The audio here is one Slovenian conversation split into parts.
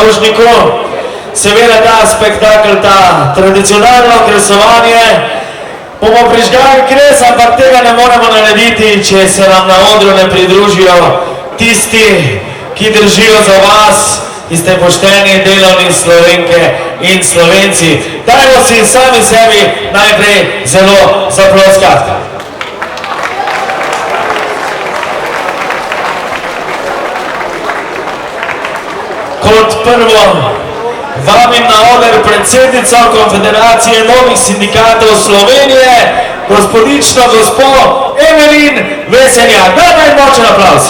Rožniku. Seveda ta spektakl, ta tradicionalno kresovanje bomo prižgali kres, ampak tega ne moremo narediti, če se nam na odru ne pridružijo tisti, ki držijo za vas, ki ste pošteni, delovni Slovenke in Slovenci. Dajmo si sami sebi najprej zelo zaploskati. Kot prvo vabim na oder predsednico Konfederacije novih sindikatov Slovenije, gospodično gospo Evelin Vesenjak. Dajmo en močen aplavz.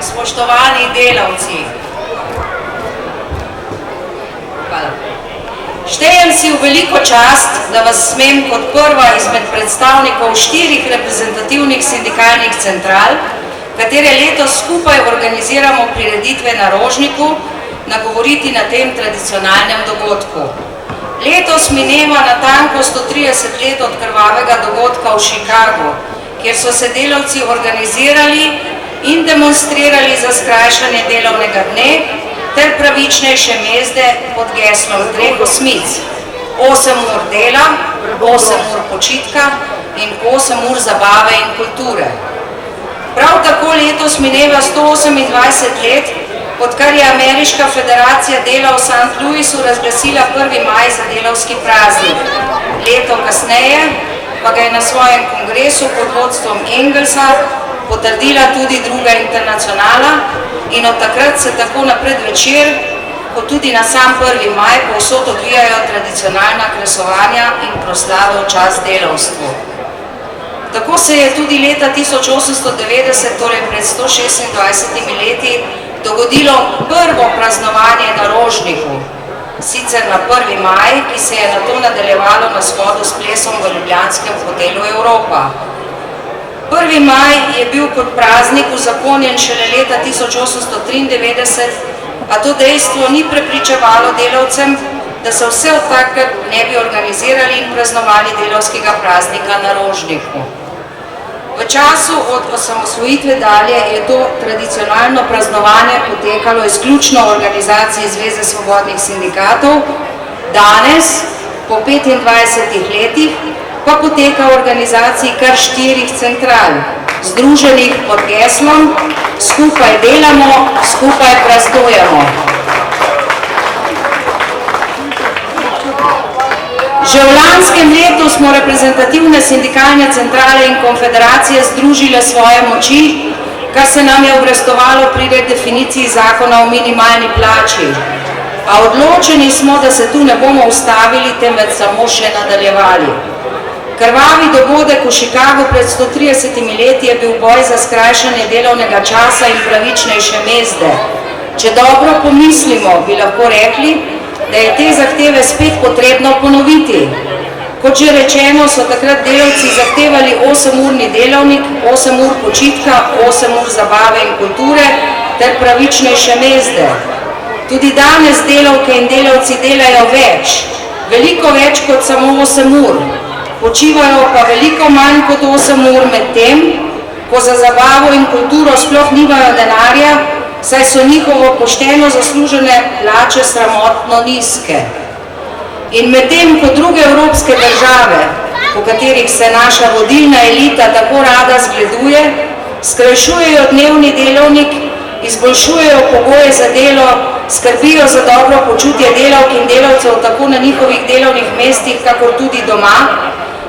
Spoštovani delavci, hvala. Štejem si v veliko čast, da vas smem kot prva izmed predstavnikov 4 reprezentativnih sindikalnih central, katere letos skupaj organiziramo prireditve na Rožniku, nagovoriti na tem tradicionalnem dogodku. Letos mineva natanko 130 let od krvavega dogodka v Chicagu, kjer so se delavci organizirali in demonstrirali za skrajšanje delovnega dne ter pravičnejše mezde pod geslom 3 osmic. 8 ur dela, 8 ur počitka in 8 ur zabave in kulture. Prav tako letos mineva 128 let, odkar je Ameriška federacija dela v St. Louisu razglasila 1. maj za delavski praznik. Leto kasneje pa ga je na svojem kongresu pod vodstvom Engelsa potrdila tudi druga internacionala in od takrat se tako na predvečer, kot tudi na sam 1. maj povsod odvijajo tradicionalna kresovanja in proslave v čast delavstvu. Tako se je tudi leta 1890, torej pred 126 leti, dogodilo prvo praznovanje na Rožniku, sicer na 1. maj, ki se je nato nadaljevalo na shodu s plesom v ljubljanskem hotelu Evropa. 1. maj je bil kot praznik uzakonjen šele leta 1893, a to dejstvo ni prepričevalo delavcem, da se vse od takrat ne bi organizirali in praznovali delavskega praznika na Rožniku. V času od osamosvojitve dalje je to tradicionalno praznovanje potekalo izključno v organizaciji Zveze svobodnih sindikatov, danes, po 25 letih, pa poteka v organizaciji kar 4 central, združenih pod geslom Skupaj delamo, skupaj praznujemo. Že v lanskem letu smo reprezentativne sindikalne centrale in konfederacije združile svoje moči, kar se nam je obrestovalo pri redefiniciji zakona o minimalni plači. A odločeni smo, da se tu ne bomo ustavili, temveč samo še nadaljevali. Krvavi dogodek v Chicagu pred 130 leti je bil boj za skrajšanje delovnega časa in pravičnejše mezde. Če dobro pomislimo, bi lahko rekli, da je te zahteve spet potrebno ponoviti. Kot že rečeno, so takrat delavci zahtevali 8-urni delovnik, 8 ur počitka, 8 ur zabave in kulture ter pravičnejše mezde. Tudi danes delavke in delavci delajo več, veliko več kot samo 8 ur. Počivajo pa veliko manj kot 8 ur med tem, ko za zabavo in kulturo sploh nimajo denarja, saj so njihovo pošteno zaslužene plače sramotno nizke. In medtem, ko druge evropske države, po katerih se naša vodilna elita tako rada zgleduje, skrajšujejo dnevni delovnik, izboljšujejo pogoje za delo, skrbijo za dobro počutje delavk in delavcev tako na njihovih delovnih mestih, kakor tudi doma,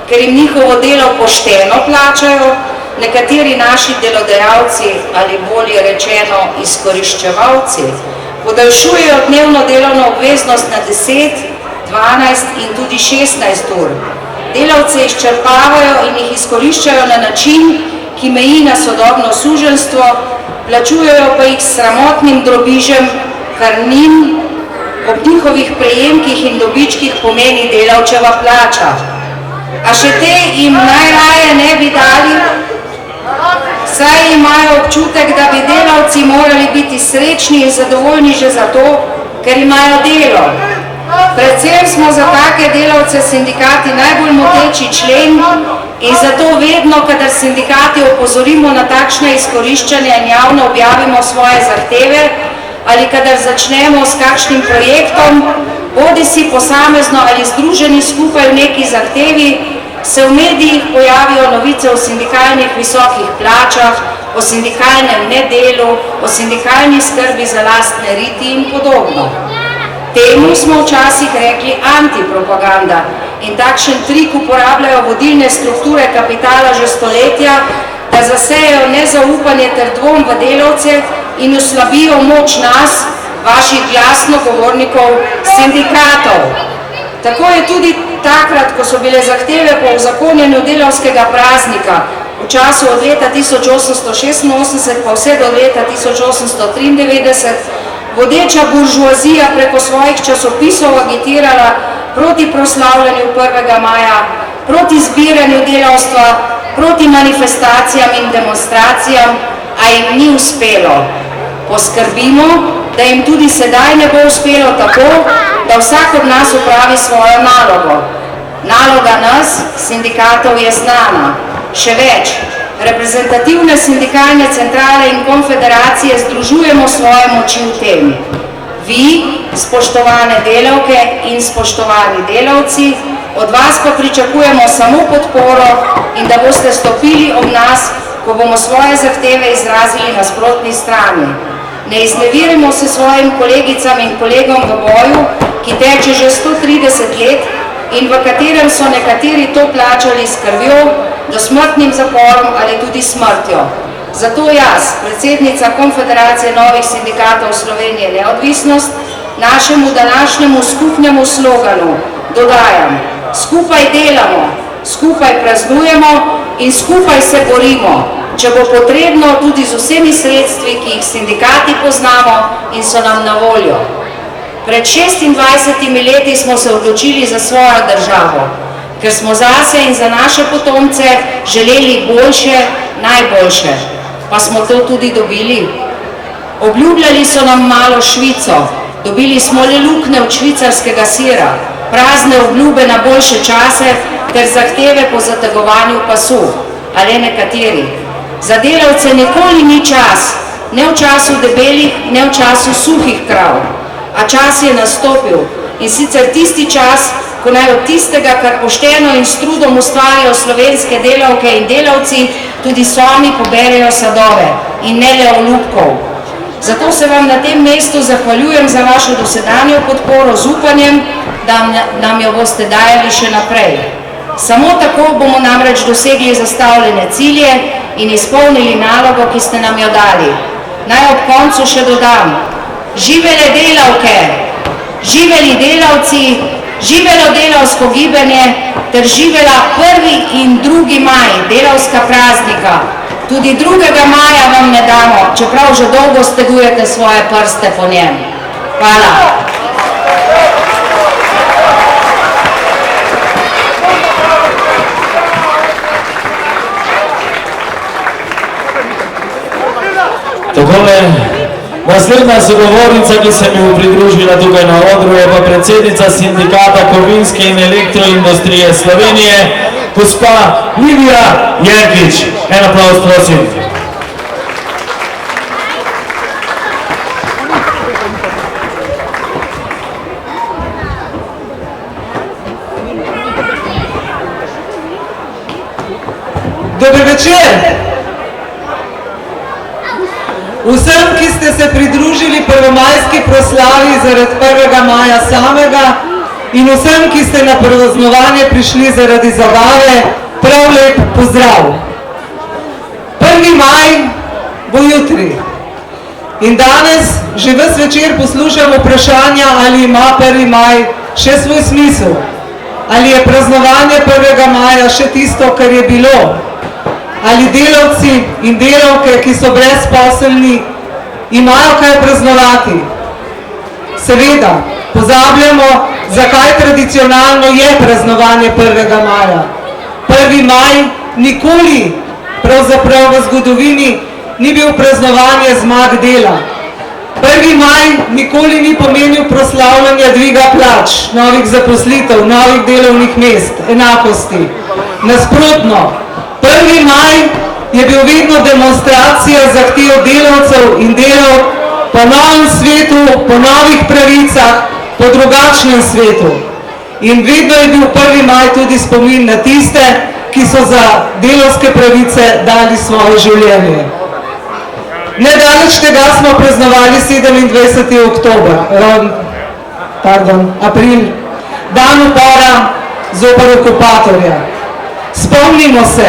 ker jim njihovo delo pošteno plačajo, nekateri naši delodajalci, ali bolje rečeno izkoriščevalci, podaljšujejo dnevno delovno obveznost na 10, 12 in tudi 16 ur. Delavce izčrpavajo in jih izkoriščajo na način, ki meji na sodobno suženjstvo, plačujejo pa jih s sramotnim drobižem, kar njim, ob njihovih prejemkih in dobičkih pomeni delavčeva plača. A še te jim najraje ne bi dali, saj imajo občutek, da bi delavci morali biti srečni in zadovoljni že zato, ker imajo delo. Predvsem smo za take delavce sindikati najbolj moteči člen in zato vedno, kadar sindikati opozorimo na takšne izkoriščanja in javno objavimo svoje zahteve ali kadar začnemo s kakšnim projektom, bodi si posamezno ali združeni skupaj v neki zahtevi, se v medijih pojavijo novice o sindikalnih visokih plačah, o sindikalnem nedelu, o sindikalni skrbi za lastne riti in podobno. Temu smo včasih rekli antipropaganda in takšen trik uporabljajo vodilne strukture kapitala že stoletja, da zasejejo nezaupanje ter dvom v delavce in oslabijo moč nas, vaših glasnogovornikov, sindikatov. Tako je tudi takrat, ko so bile zahteve po uzakonjenju delavskega praznika v času od leta 1886 pa vse do leta 1893, vodeča buržuazija preko svojih časopisov agitirala proti proslavljanju 1. maja, proti zbiranju delavstva, proti manifestacijam in demonstracijam, a jim ni uspelo. Poskrbimo, da jim tudi sedaj ne bo uspelo tako, da vsak od nas opravi svojo nalogo. Naloga nas, sindikatov, je znana. Še več, reprezentativne sindikalne centrale in konfederacije združujemo svoje moči v tem. Vi, spoštovane delavke in spoštovani delavci, od vas pa pričakujemo samo podporo in da boste stopili ob nas, ko bomo svoje zahteve izrazili na nasprotni strani. Ne izneverimo se svojim kolegicam in kolegom v boju, ki teče že 130 let in v katerem so nekateri to plačali s krvjo, dosmrtnim zaporom ali tudi smrtjo. Zato jaz, predsednica Konfederacije novih sindikatov Slovenije Neodvisnost, našemu današnjemu skupnemu sloganu dodajam: skupaj delamo, skupaj praznujemo in skupaj se borimo, če bo potrebno tudi z vsemi sredstvi, ki jih sindikati poznamo in so nam na voljo. Pred 26 leti smo se odločili za svojo državo, ker smo zase in za naše potomce želeli boljše, najboljše. Pa smo to tudi dobili. Obljubljali so nam malo Švico, dobili smo le luknje od švicarskega sira, prazne obljube na boljše čase ter zahteve po zategovanju pasu, ali nekateri. Za delavce nikoli ni čas, ne v času debelih, ne v času suhih krav, a čas je nastopil in sicer tisti čas, ko naj od tistega, kar pošteno in s trudom ustvarjajo slovenske delavke in delavci, tudi sami poberejo sadove in ne le olupkov. Zato se vam na tem mestu zahvaljujem za vašo dosedanjo podporo z upanjem, da nam jo boste dajali še naprej. Samo tako bomo namreč dosegli zastavljene cilje in izpolnili nalogo, ki ste nam jo dali. Naj ob koncu še dodam: živele delavke, živeli delavci, živelo delavsko gibanje ter živela 1. in 2. maj, delavska praznika. Tudi 2. maja vam ne damo, čeprav že dolgo stegujete svoje prste po njem. Hvala. Takole, naslednja sogovornica, ki se mi bo pridružila tukaj na odru, je pa predsednica sindikata kovinske in elektroindustrije Slovenije, gospa Lidija Jerkič. En aplauz, prosim. Dober večer! Vsem, ki ste se pridružili prvomajski proslavi zaradi 1. maja samega in vsem, ki ste na praznovanje prišli zaradi zabave, prav lep pozdrav. 1. maj bo jutri in danes že ves večer poslušamo vprašanja, ali ima 1. maj še svoj smisel, ali je praznovanje 1. maja še tisto, kar je bilo. Ali delavci in delavke, ki so brezposelni, imajo kaj praznovati? Seveda, pozabljamo, zakaj tradicionalno je praznovanje 1. maja. 1. maj nikoli, pravzaprav v zgodovini, ni bil praznovanje zmag dela. 1. maj nikoli ni pomenil proslavljanja dviga plač, novih zaposlitev, novih delovnih mest, enakosti. Nasprotno, 1. maj je bil vedno demonstracija zahtev delavcev in delavk po novem svetu, po novih pravicah, po drugačnem svetu. In vedno je bil 1. maj tudi spomin na tiste, ki so za delavske pravice dali svoje življenje. Nedaleč tega smo praznovali 27. april, dan upora zoper okupatorja. Spomnimo se,